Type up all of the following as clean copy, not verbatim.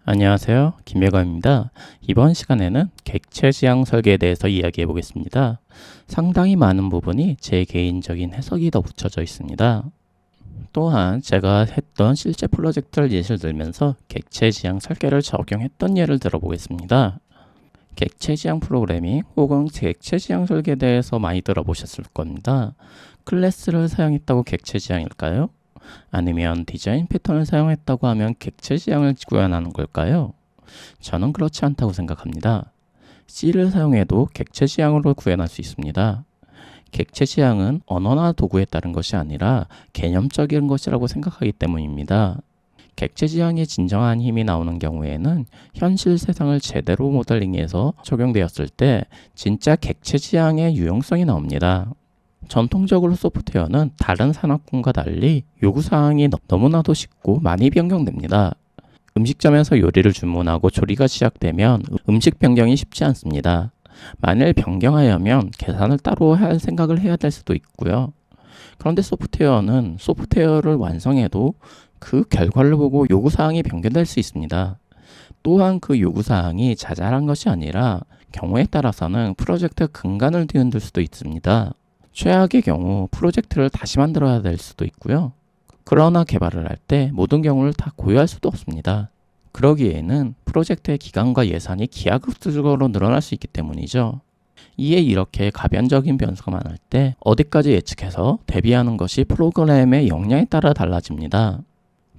안녕하세요. 김예감입니다. 이번 시간에는 객체 지향 설계에 대해서 이야기해 보겠습니다. 상당히 많은 부분이 제 개인적인 해석이 덧붙여져 있습니다. 또한 제가 했던 실제 프로젝트를 예시를 들면서 객체 지향 설계를 적용했던 예를 들어보겠습니다. 객체 지향 프로그래밍 혹은 객체 지향 설계에 대해서 많이 들어보셨을 겁니다. 클래스를 사용했다고 객체 지향일까요? 아니면 디자인 패턴을 사용했다고 하면 객체 지향을 구현하는 걸까요? 저는 그렇지 않다고 생각합니다. C를 사용해도 객체 지향으로 구현할 수 있습니다. 객체 지향은 언어나 도구에 따른 것이 아니라 개념적인 것이라고 생각하기 때문입니다. 객체 지향의 진정한 힘이 나오는 경우에는 현실 세상을 제대로 모델링해서 적용되었을 때 진짜 객체 지향의 유용성이 나옵니다. 전통적으로 소프트웨어는 다른 산업군과 달리 요구사항이 너무나도 쉽고 많이 변경됩니다. 음식점에서 요리를 주문하고 조리가 시작되면 음식 변경이 쉽지 않습니다. 만일 변경하려면 계산을 따로 할 생각을 해야 될 수도 있고요. 그런데 소프트웨어는 소프트웨어를 완성해도 그 결과를 보고 요구사항이 변경될 수 있습니다. 또한 그 요구사항이 자잘한 것이 아니라 경우에 따라서는 프로젝트 근간을 뒤흔들 수도 있습니다. 최악의 경우 프로젝트를 다시 만들어야 될 수도 있고요. 그러나 개발을 할 때 모든 경우를 다 고려할 수도 없습니다. 그러기에는 프로젝트의 기간과 예산이 기하급수적으로 늘어날 수 있기 때문이죠. 이에 이렇게 가변적인 변수가 많을 때 어디까지 예측해서 대비하는 것이 프로그램의 역량에 따라 달라집니다.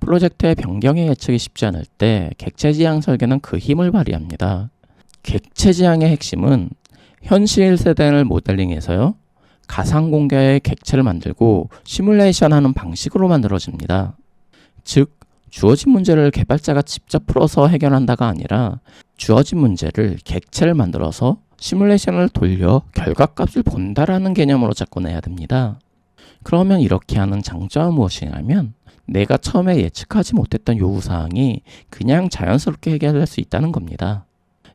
프로젝트의 변경의 예측이 쉽지 않을 때 객체 지향 설계는 그 힘을 발휘합니다. 객체 지향의 핵심은 현실 세대를 모델링해서요. 가상 공개의 객체를 만들고 시뮬레이션하는 방식으로 만들어집니다. 즉, 주어진 문제를 개발자가 직접 풀어서 해결한다가 아니라 주어진 문제를 객체를 만들어서 시뮬레이션을 돌려 결과값을 본다라는 개념으로 접근해야 됩니다. 그러면 이렇게 하는 장점은 무엇이냐면 내가 처음에 예측하지 못했던 요구사항이 그냥 자연스럽게 해결될 수 있다는 겁니다.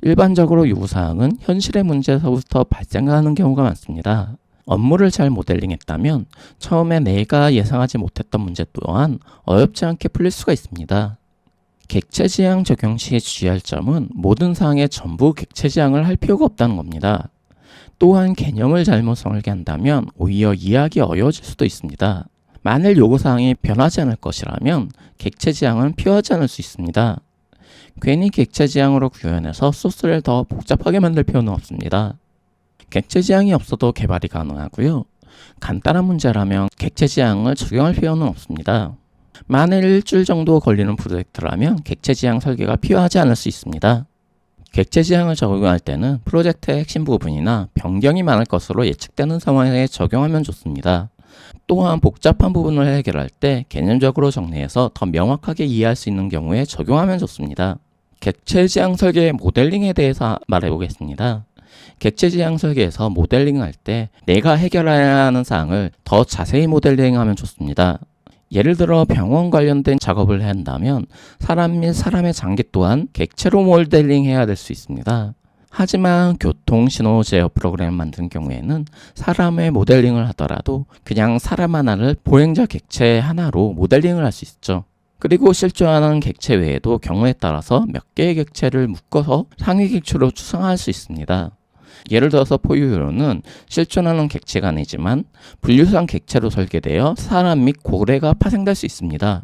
일반적으로 요구사항은 현실의 문제에서부터 발생하는 경우가 많습니다. 업무를 잘 모델링했다면 처음에 내가 예상하지 못했던 문제 또한 어렵지 않게 풀릴 수가 있습니다. 객체 지향 적용 시에 주의할 점은 모든 사항에 전부 객체 지향을 할 필요가 없다는 겁니다. 또한 개념을 잘못 설계한다면 오히려 이해하기 어려워질 수도 있습니다. 만일 요구사항이 변하지 않을 것이라면 객체 지향은 필요하지 않을 수 있습니다. 괜히 객체 지향으로 구현해서 소스를 더 복잡하게 만들 필요는 없습니다. 객체 지향이 없어도 개발이 가능하고요. 간단한 문제라면 객체 지향을 적용할 필요는 없습니다. 만일 일주일 정도 걸리는 프로젝트라면 객체 지향 설계가 필요하지 않을 수 있습니다. 객체 지향을 적용할 때는 프로젝트의 핵심 부분이나 변경이 많을 것으로 예측되는 상황에 적용하면 좋습니다. 또한 복잡한 부분을 해결할 때 개념적으로 정리해서 더 명확하게 이해할 수 있는 경우에 적용하면 좋습니다. 객체 지향 설계의 모델링에 대해서 말해보겠습니다. 객체 지향 설계에서 모델링할 때 내가 해결해야 하는 사항을 더 자세히 모델링하면 좋습니다. 예를 들어 병원 관련된 작업을 한다면 사람 및 사람의 장기 또한 객체로 모델링해야 될 수 있습니다. 하지만 교통 신호 제어 프로그램을 만든 경우에는 사람의 모델링을 하더라도 그냥 사람 하나를 보행자 객체 하나로 모델링을 할 수 있죠. 그리고 실존하는 객체 외에도 경우에 따라서 몇 개의 객체를 묶어서 상위 객체로 추상화할 수 있습니다. 예를 들어서 포유류는 실존하는 객체가 아니지만 분류상 객체로 설계되어 사람 및 고래가 파생될 수 있습니다.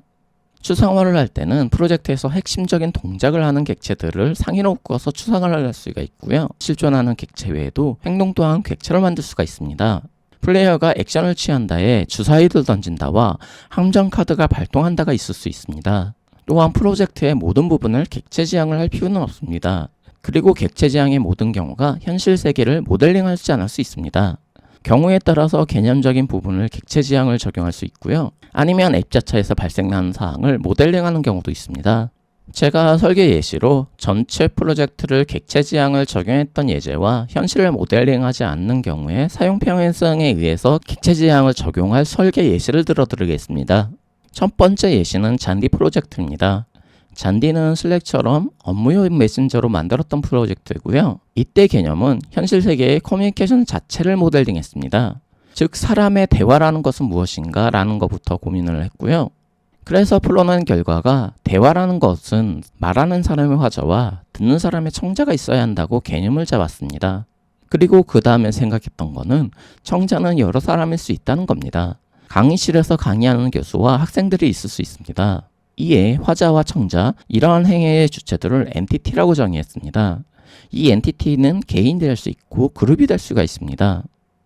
추상화를 할 때는 프로젝트에서 핵심적인 동작을 하는 객체들을 상위로 묶어서 추상화를 할 수가 있고요. 실존하는 객체 외에도 행동 또한 객체로 만들 수가 있습니다. 플레이어가 액션을 취한다에 주사위를 던진다와 함정 카드가 발동한다가 있을 수 있습니다. 또한 프로젝트의 모든 부분을 객체 지향을 할 필요는 없습니다. 그리고 객체 지향의 모든 경우가 현실 세계를 모델링하지 않을 수 있습니다. 경우에 따라서 개념적인 부분을 객체 지향을 적용할 수 있고요. 아니면 앱 자체에서 발생하는 사항을 모델링하는 경우도 있습니다. 제가 설계 예시로 전체 프로젝트를 객체 지향을 적용했던 예제와 현실을 모델링하지 않는 경우에 사용 평행성에 의해서 객체 지향을 적용할 설계 예시를 들어드리겠습니다. 첫 번째 예시는 잔디 프로젝트입니다. 잔디는 슬랙처럼 업무용 메신저로 만들었던 프로젝트고요. 이때 개념은 현실 세계의 커뮤니케이션 자체를 모델링했습니다. 즉 사람의 대화라는 것은 무엇인가 라는 것부터 고민을 했고요. 그래서 풀어낸 결과가 대화라는 것은 말하는 사람의 화자와 듣는 사람의 청자가 있어야 한다고 개념을 잡았습니다. 그리고 그 다음에 생각했던 거는 청자는 여러 사람일 수 있다는 겁니다. 강의실에서 강의하는 교수와 학생들이 있을 수 있습니다. 이에 화자와 청자, 이러한 행위의 주체들을 엔티티라고 정의했습니다. 이 엔티티는 개인이 될 수 있고 그룹이 될 수가 있습니다.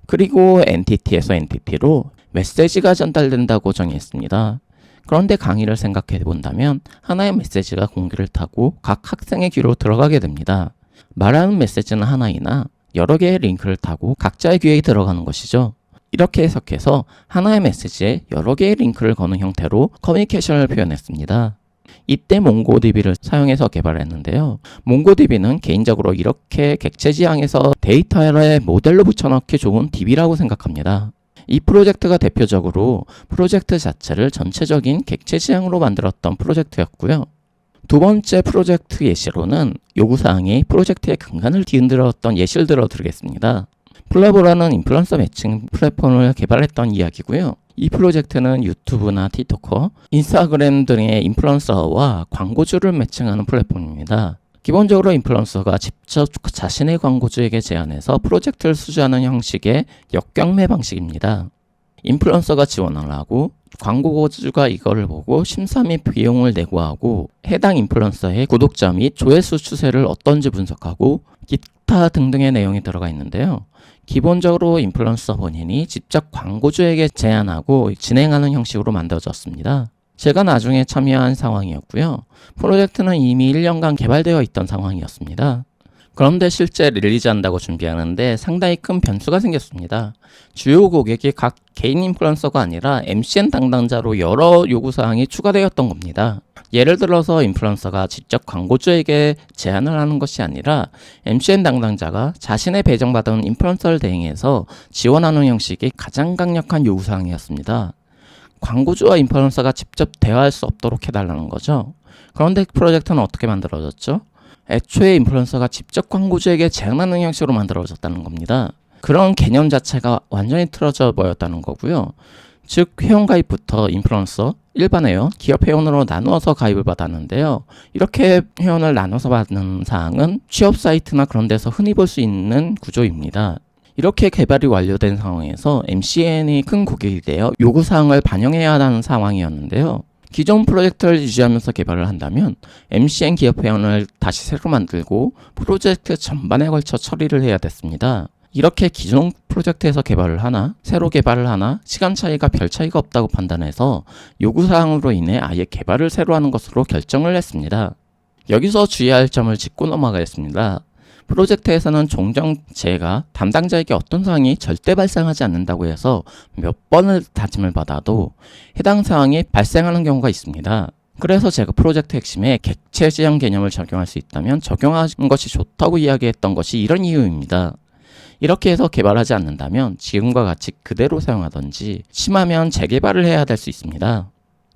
그리고 엔티티에서 엔티티로 메시지가 전달된다고 정의했습니다. 그런데 강의를 생각해 본다면 하나의 메시지가 공기를 타고 각 학생의 귀로 들어가게 됩니다. 말하는 메시지는 하나이나 여러 개의 링크를 타고 각자의 귀에 들어가는 것이죠. 이렇게 해석해서 하나의 메시지에 여러 개의 링크를 거는 형태로 커뮤니케이션을 표현했습니다. 이때 몽고DB를 사용해서 개발했는데요. 몽고DB는 개인적으로 이렇게 객체 지향에서 데이터를 모델로 붙여넣기 좋은 DB라고 생각합니다. 이 프로젝트가 대표적으로 프로젝트 자체를 전체적인 객체 지향으로 만들었던 프로젝트였고요. 두 번째 프로젝트 예시로는 요구사항이 프로젝트의 근간을 뒤흔들었던 예시를 들어드리겠습니다. 플레보라는 인플루언서 매칭 플랫폼을 개발했던 이야기고요. 이 프로젝트는 유튜브나 틱토커, 인스타그램 등의 인플루언서와 광고주를 매칭하는 플랫폼입니다. 기본적으로 인플루언서가 직접 자신의 광고주에게 제안해서 프로젝트를 수주하는 형식의 역경매 방식입니다. 인플루언서가 지원을 하고 광고주가 이거를 보고 심사 및 비용을 내고 하고 해당 인플루언서의 구독자 및 조회수 추세를 어떤지 분석하고 기타 등등의 내용이 들어가 있는데요. 기본적으로 인플루언서 본인이 직접 광고주에게 제안하고 진행하는 형식으로 만들어졌습니다. 제가 나중에 참여한 상황이었고요. 프로젝트는 이미 1년간 개발되어 있던 상황이었습니다. 그런데 실제 릴리즈한다고 준비하는데 상당히 큰 변수가 생겼습니다. 주요 고객이 각 개인 인플루언서가 아니라 MCN 담당자로 여러 요구사항이 추가되었던 겁니다. 예를 들어서 인플루언서가 직접 광고주에게 제안을 하는 것이 아니라 MCN 담당자가 자신의 배정받은 인플루언서를 대행해서 지원하는 형식이 가장 강력한 요구사항이었습니다. 광고주와 인플루언서가 직접 대화할 수 없도록 해달라는 거죠. 그런데 프로젝트는 어떻게 만들어졌죠? 애초에 인플루언서가 직접 광고주에게 제안하는 형식으로 만들어졌다는 겁니다. 그런 개념 자체가 완전히 틀어져 버렸다는 거고요. 즉 회원가입부터 인플루언서, 일반 회원, 기업 회원으로 나누어서 가입을 받았는데요. 이렇게 회원을 나눠서 받는 사항은 취업 사이트나 그런 데서 흔히 볼 수 있는 구조입니다. 이렇게 개발이 완료된 상황에서 MCN이 큰 고객이 되어 요구사항을 반영해야 하는 상황이었는데요. 기존 프로젝트를 유지하면서 개발을 한다면 MCN 기업 회원을 다시 새로 만들고 프로젝트 전반에 걸쳐 처리를 해야 됐습니다. 이렇게 기존 프로젝트에서 개발을 하나, 새로 개발을 하나, 시간 차이가 별 차이가 없다고 판단해서 요구사항으로 인해 아예 개발을 새로 하는 것으로 결정을 했습니다. 여기서 주의할 점을 짚고 넘어가겠습니다. 프로젝트에서는 종종 제가 담당자에게 어떤 사항이 절대 발생하지 않는다고 해서 몇 번을 다짐을 받아도 해당 사항이 발생하는 경우가 있습니다. 그래서 제가 프로젝트 핵심에 객체 지향 개념을 적용할 수 있다면 적용하는 것이 좋다고 이야기했던 것이 이런 이유입니다. 이렇게 해서 개발하지 않는다면 지금과 같이 그대로 사용하든지 심하면 재개발을 해야 될 수 있습니다.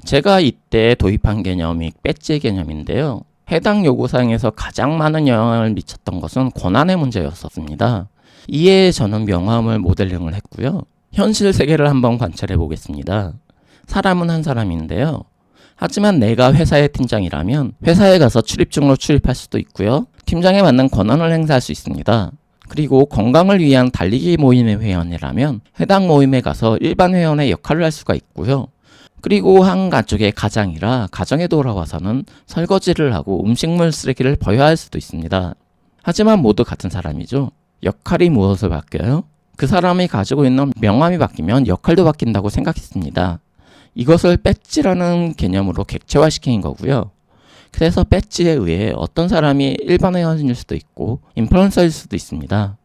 제가 이때 도입한 개념이 배지 개념인데요. 해당 요구사항에서 가장 많은 영향을 미쳤던 것은 권한의 문제였었습니다. 이에 저는 명함을 모델링을 했고요. 현실 세계를 한번 관찰해 보겠습니다. 사람은 한 사람인데요. 하지만 내가 회사의 팀장이라면 회사에 가서 출입증으로 출입할 수도 있고요. 팀장에 맞는 권한을 행사할 수 있습니다. 그리고 건강을 위한 달리기 모임의 회원이라면 해당 모임에 가서 일반 회원의 역할을 할 수가 있고요. 그리고 한 가족의 가장이라 가정에 돌아와서는 설거지를 하고 음식물 쓰레기를 버려야 할 수도 있습니다. 하지만 모두 같은 사람이죠. 역할이 무엇을 바뀌어요? 그 사람이 가지고 있는 명함이 바뀌면 역할도 바뀐다고 생각했습니다. 이것을 배지라는 개념으로 객체화시킨 거고요. 그래서 배지에 의해 어떤 사람이 일반 회원일 수도 있고 인플루언서일 수도 있습니다.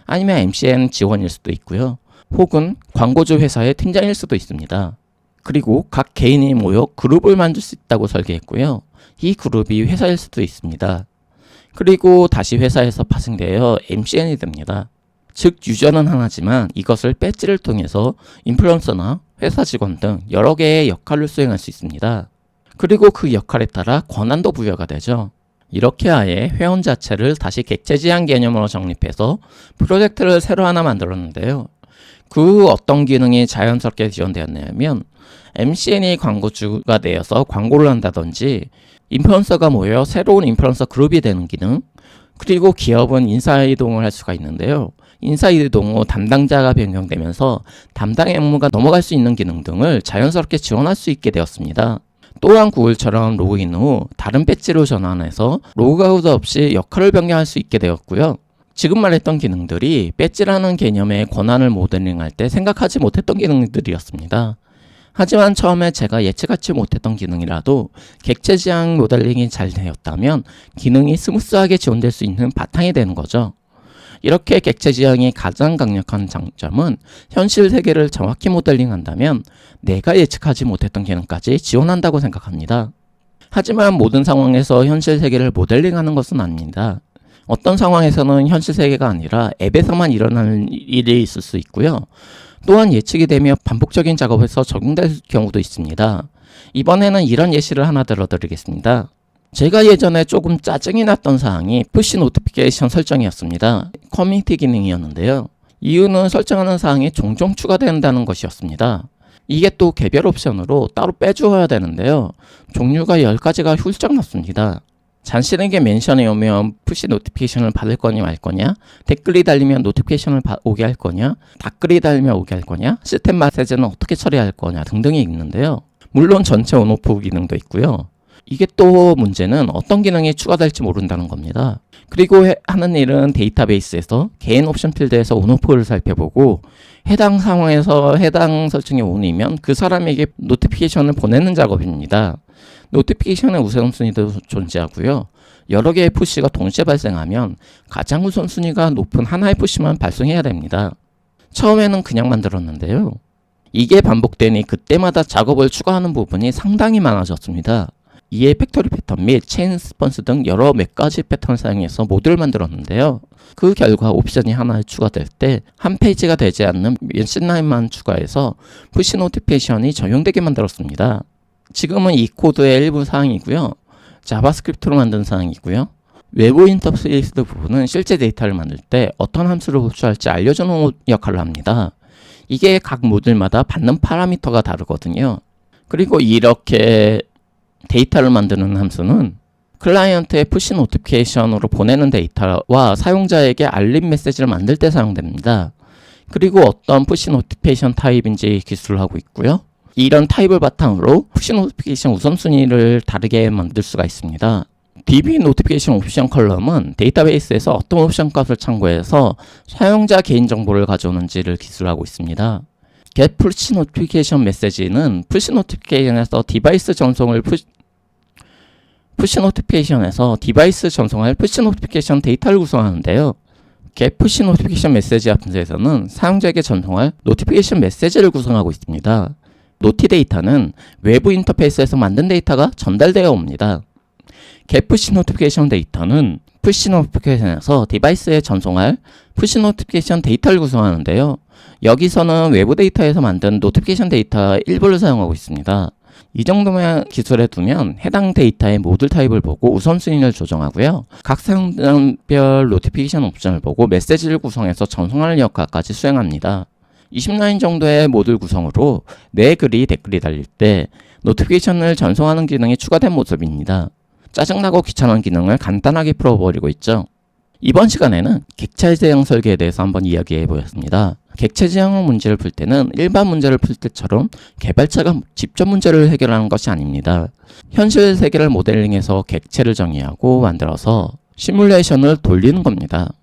아니면 MCN 지원일 수도 있고요. 혹은 광고주 회사의 팀장일 수도 있습니다. 그리고 각 개인이 모여 그룹을 만들 수 있다고 설계했고요. 이 그룹이 회사일 수도 있습니다. 그리고 다시 회사에서 파생되어 MCN이 됩니다. 즉 유저는 하나지만 이것을 배지를 통해서 인플루언서나 회사 직원 등 여러 개의 역할을 수행할 수 있습니다. 그리고 그 역할에 따라 권한도 부여가 되죠. 이렇게 아예 회원 자체를 다시 객체 지향 개념으로 정립해서 프로젝트를 새로 하나 만들었는데요. 그 어떤 기능이 자연스럽게 지원되었냐면 MCN이 광고주가 되어서 광고를 한다든지 인플루언서가 모여 새로운 인플루언서 그룹이 되는 기능, 그리고 기업은 인사이동을 할 수가 있는데요. 인사이동 후 담당자가 변경되면서 담당의 업무가 넘어갈 수 있는 기능 등을 자연스럽게 지원할 수 있게 되었습니다. 또한 구글처럼 로그인 후 다른 배지로 전환해서 로그아웃 없이 역할을 변경할 수 있게 되었고요. 지금 말했던 기능들이 배지라는 개념의 권한을 모델링할 때 생각하지 못했던 기능들이었습니다. 하지만 처음에 제가 예측하지 못했던 기능이라도 객체 지향 모델링이 잘 되었다면 기능이 스무스하게 지원될 수 있는 바탕이 되는 거죠. 이렇게 객체 지향이 가장 강력한 장점은 현실 세계를 정확히 모델링한다면 내가 예측하지 못했던 기능까지 지원한다고 생각합니다. 하지만 모든 상황에서 현실 세계를 모델링하는 것은 아닙니다. 어떤 상황에서는 현실 세계가 아니라 앱에서만 일어나는 일이 있을 수 있고요. 또한 예측이 되며 반복적인 작업에서 적용될 경우도 있습니다. 이번에는 이런 예시를 하나 들어드리겠습니다. 제가 예전에 조금 짜증이 났던 사항이 푸시 노티피케이션 설정이었습니다. 커뮤니티 기능이었는데요. 이유는 설정하는 사항이 종종 추가된다는 것이었습니다. 이게 또 개별 옵션으로 따로 빼주어야 되는데요. 종류가 10가지가 훌쩍 넘습니다. 자신에게 멘션이 오면 푸시 노티피케이션을 받을 거냐 말 거냐, 댓글이 달리면 노티피케이션을 오게 할 거냐, 댓글이 달리면 오게 할 거냐, 시스템 메시지는 어떻게 처리할 거냐 등등이 있는데요. 물론 전체 온오프 기능도 있고요. 이게 또 문제는 어떤 기능이 추가될지 모른다는 겁니다. 그리고 하는 일은 데이터베이스에서 개인 옵션 필드에서 온오프를 살펴보고 해당 상황에서 해당 설정이 온이면 그 사람에게 노티피케이션을 보내는 작업입니다. 노티피케이션의 우선순위도 존재하고요. 여러 개의 푸시가 동시에 발생하면 가장 우선순위가 높은 하나의 푸시만 발송해야 됩니다. 처음에는 그냥 만들었는데요. 이게 반복되니 그때마다 작업을 추가하는 부분이 상당히 많아졌습니다. 이에 팩토리 패턴 및 체인 리스폰스 등 여러 몇 가지 패턴을 사용해서 모듈을 만들었는데요. 그 결과 옵션이 하나 추가될 때 한 페이지가 되지 않는 몇십 라인만 추가해서 푸시 노티피케이션이 적용되게 만들었습니다. 지금은 이 코드의 일부 사항이고요. 자바스크립트로 만든 사항이고요. 외부 인터페이스 부분은 실제 데이터를 만들 때 어떤 함수를 호출할지 알려주는 역할을 합니다. 이게 각 모듈마다 받는 파라미터가 다르거든요. 그리고 이렇게 데이터를 만드는 함수는 클라이언트의 푸시 노티피케이션으로 보내는 데이터와 사용자에게 알림 메시지를 만들 때 사용됩니다. 그리고 어떤 푸시 노티피케이션 타입인지 기술을 하고 있고요. 이런 타입을 바탕으로 푸시 노티피케이션 우선순위를 다르게 만들 수가 있습니다. DB 노티피케이션 옵션 컬럼은 데이터베이스에서 어떤 옵션 값을 참고해서 사용자 개인정보를 가져오는지를 기술하고 있습니다. get 푸시 노티피케이션 메시지는 푸시 노티피케이션에서 디바이스 전송할 푸시 노티피케이션 데이터를 구성하는데요. get 푸시 노티피케이션 메시지 함수에서는 사용자에게 전송할 노티피케이션 메시지를 구성하고 있습니다. 노티 데이터는 외부 인터페이스에서 만든 데이터가 전달되어 옵니다. get 푸시 노티피케이션 데이터는 푸시 노티피케이션에서 디바이스에 전송할 푸시 노티피케이션 데이터를 구성하는데요. 여기서는 외부 데이터에서 만든 노티피케이션 데이터 일부를 사용하고 있습니다. 이 정도만 기술에 두면 해당 데이터의 모듈 타입을 보고 우선순위를 조정하고요. 각 사용자별 노티피케이션 옵션을 보고 메시지를 구성해서 전송하는 역할까지 수행합니다. 20라인 정도의 모듈 구성으로 내 글이 댓글이 달릴 때 노티피케이션을 전송하는 기능이 추가된 모습입니다. 짜증나고 귀찮은 기능을 간단하게 풀어버리고 있죠. 이번 시간에는 객체 지향 설계에 대해서 한번 이야기해 보겠습니다. 객체 지향 문제를 풀 때는 일반 문제를 풀 때처럼 개발자가 직접 문제를 해결하는 것이 아닙니다. 현실 세계를 모델링해서 객체를 정의하고 만들어서 시뮬레이션을 돌리는 겁니다.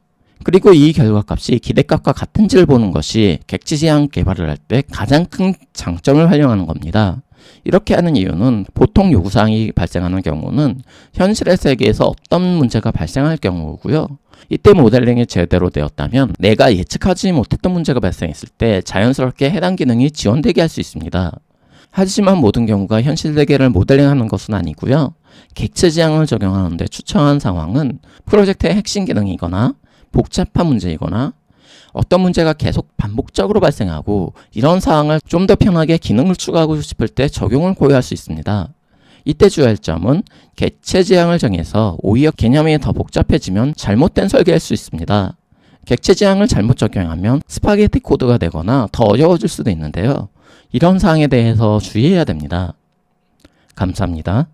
그리고 이 결과값이 기대값과 같은지를 보는 것이 객체 지향 개발을 할 때 가장 큰 장점을 활용하는 겁니다. 이렇게 하는 이유는 보통 요구사항이 발생하는 경우는 현실의 세계에서 어떤 문제가 발생할 경우고요. 이때 모델링이 제대로 되었다면 내가 예측하지 못했던 문제가 발생했을 때 자연스럽게 해당 기능이 지원되게 할 수 있습니다. 하지만 모든 경우가 현실 세계를 모델링하는 것은 아니고요. 객체 지향을 적용하는데 추천한 상황은 프로젝트의 핵심 기능이거나 복잡한 문제이거나 어떤 문제가 계속 반복적으로 발생하고 이런 상황을 좀 더 편하게 기능을 추가하고 싶을 때 적용을 고려할 수 있습니다. 이때 주의할 점은 객체 지향을 정해서 오히려 개념이 더 복잡해지면 잘못된 설계할 수 있습니다. 객체 지향을 잘못 적용하면 스파게티 코드가 되거나 더 어려워질 수도 있는데요. 이런 사항에 대해서 주의해야 됩니다. 감사합니다.